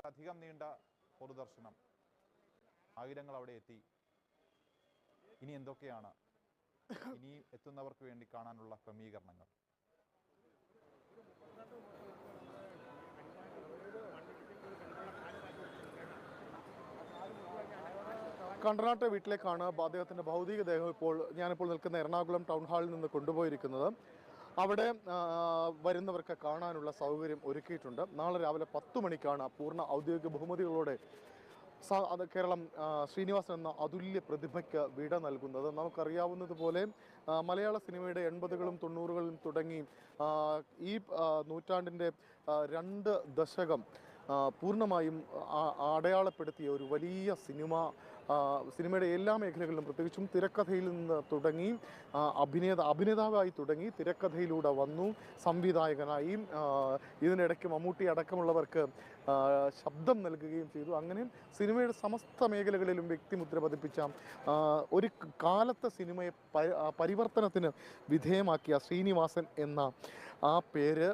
അധികം നീണ്ട പൊതുദർശനം, ആയിരങ്ങൾ അവിടെ എത്തി. ഇനി എന്തൊക്കെയാണ് ഇനി എത്തുന്നവർക്ക് വേണ്ടി കാണാനുള്ള ക്രമീകരണങ്ങൾ? കണ്ടനാട്ടെ വീട്ടിലേക്കാണ് അദ്ദേഹത്തിൻ്റെ ഭൗതികദേഹം ഞാനിപ്പോൾ നിൽക്കുന്ന എറണാകുളം ടൗൺ ഹാളിൽ നിന്ന് കൊണ്ടുപോയിരിക്കുന്നത്. അവിടെ വരുന്നവർക്ക് കാണാനുള്ള സൗകര്യം ഒരുക്കിയിട്ടുണ്ട്. നാളെ രാവിലെ 10 മണിക്കാണ് പൂർണ്ണ ഔദ്യോഗിക ബഹുമതികളോടെ കേരളം ശ്രീനിവാസൻ എന്ന അതുല്യ പ്രതിഭയ്ക്ക് വിട നൽകുന്നത്. നമുക്കറിയാവുന്നതുപോലെ മലയാള സിനിമയുടെ 80കളും 90കളും തുടങ്ങി ഈ നൂറ്റാണ്ടിൻ്റെ 2 ദശകം പൂർണ്ണമായും അടയാളപ്പെടുത്തിയ ഒരു വലിയ സിനിമയുടെ എല്ലാ മേഖലകളിലും, പ്രത്യേകിച്ചും തിരക്കഥയിൽ നിന്ന് തുടങ്ങി അഭിനേതാവായി തുടങ്ങി തിരക്കഥയിലൂടെ വന്നു, സംവിധായകനായി, ഇതിനിടയ്ക്ക് മമ്മൂട്ടി അടക്കമുള്ളവർക്ക് ശബ്ദം നൽകുകയും ചെയ്തു. അങ്ങനെ സിനിമയുടെ സമസ്ത മേഖലകളിലും വ്യക്തിമുദ്ര പതിപ്പിച്ച ഒരു കാലത്തെ സിനിമയെ പരിവർത്തനത്തിന് വിധേയമാക്കിയ ശ്രീനിവാസൻ എന്ന ആ പേര്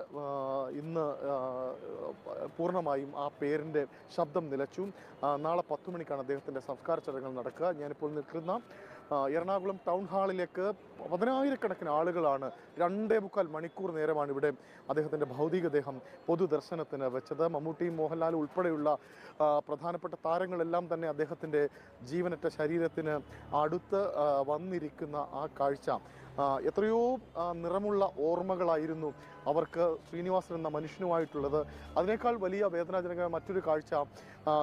ഇന്ന് പൂർണ്ണമായും ആ പേരിൻ്റെ ശബ്ദം നിലച്ചു. നാളെ 10 മണിക്കാണ് അദ്ദേഹത്തിൻ്റെ സംസ്കാര ചടങ്ങുകൾ നടക്കുക. ഞാനിപ്പോൾ നിൽക്കുന്ന എറണാകുളം ടൗൺ ഹാളിലേക്ക് 10,000-കണക്കിന് ആളുകളാണ് 2.25 മണിക്കൂർ നേരമാണ് ഇവിടെ അദ്ദേഹത്തിൻ്റെ ഭൗതികദേഹം പൊതുദർശനത്തിന് വെച്ചത്. മമ്മൂട്ടിയും മോഹൻലാലും ഉൾപ്പെടെയുള്ള പ്രധാനപ്പെട്ട താരങ്ങളെല്ലാം തന്നെ അദ്ദേഹത്തിൻ്റെ ജീവനറ്റ ശരീരത്തിന് അടുത്ത് വന്നിരിക്കുന്ന ആ കാഴ്ച എത്രയോ നിറമുള്ള ഓർമ്മകളായിരുന്നു അവർക്ക് ശ്രീനിവാസൻ എന്ന മനുഷ്യനുമായിട്ടുള്ളത്. അതിനേക്കാൾ വലിയ വേദനാജനകമായ മറ്റൊരു കാഴ്ച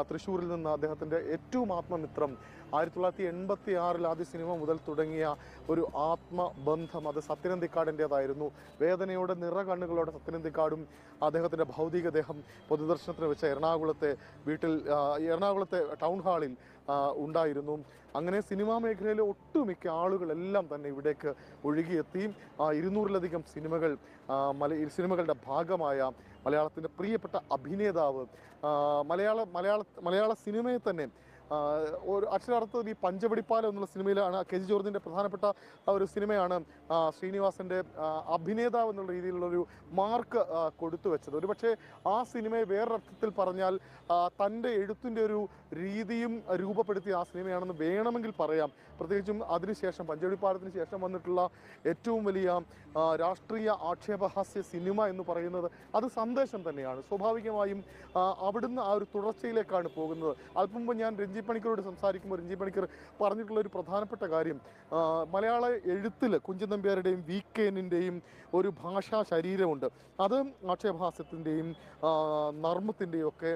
തൃശ്ശൂരിൽ നിന്ന് അദ്ദേഹത്തിൻ്റെ ഏറ്റവും ആത്മമിത്രം 1986 ആദ്യ സിനിമ മുതൽ തുടങ്ങിയ ഒരു ആത്മബന്ധം, അത് സത്യനന്ദിക്കാടിൻ്റേതായിരുന്നു. വേദനയോടെ നിറകണ്ണുകളോടെ സത്യനന്ദിക്കാടും അദ്ദേഹത്തിൻ്റെ ഭൗതികദേഹം പൊതുദർശനത്തിന് വെച്ച എറണാകുളത്തെ ടൗൺ ഹാളിൽ ഉണ്ടായിരുന്നു. അങ്ങനെ സിനിമാ മേഖലയിലെ ഒട്ടുമിക്ക ആളുകളെല്ലാം തന്നെ ഇവിടേക്ക് ഒഴുകിയെത്തി. 200-ലധികം സിനിമകളുടെ ഭാഗമായ മലയാളത്തിൻ്റെ പ്രിയപ്പെട്ട അഭിനേതാവ്, മലയാള സിനിമയെ തന്നെ ഒരു അക്ഷരാർത്ഥത്തിൽ ഈ പഞ്ചവടിപ്പാലം എന്നുള്ള സിനിമയിലാണ് കെ ജി ജോർജിൻ്റെ പ്രധാനപ്പെട്ട ഒരു സിനിമയാണ് ശ്രീനിവാസൻ്റെ അഭിനേതാവ് എന്നുള്ള രീതിയിലുള്ളൊരു മാർക്ക് കൊടുത്തു വെച്ചത്. ഒരുപക്ഷെ ആ സിനിമയെ വേറൊരർത്ഥത്തിൽ പറഞ്ഞാൽ തൻ്റെ എഴുത്തിൻ്റെ ഒരു രീതിയും രൂപപ്പെടുത്തിയ ആ സിനിമയാണെന്ന് വേണമെങ്കിൽ പറയാം. പ്രത്യേകിച്ചും അതിനുശേഷം പഞ്ചവടിപ്പാലത്തിന് ശേഷം വന്നിട്ടുള്ള ഏറ്റവും വലിയ രാഷ്ട്രീയ ആക്ഷേപഹാസ്യ സിനിമ എന്ന് പറയുന്നത് അത് സന്ദേശം തന്നെയാണ്. സ്വാഭാവികമായും അവിടുന്ന് ആ ഒരു തുടർച്ചയിലേക്കാണ് പോകുന്നത്. അല്പം മുമ്പ് ഞാൻ രഞ്ജി പണിക്കരോട് സംസാരിക്കുമ്പോൾ രഞ്ജി പണിക്കർ പറഞ്ഞിട്ടുള്ള ഒരു പ്രധാനപ്പെട്ട കാര്യം, മലയാള എഴുത്തിൽ കുഞ്ചൻ നമ്പ്യാരുടെയും VK-ൻ്റെയും ഒരു ഭാഷാ ശരീരമുണ്ട്. അത് ആക്ഷേപഹാസ്യത്തിൻ്റെയും നർമ്മത്തിൻ്റെയും ഒക്കെ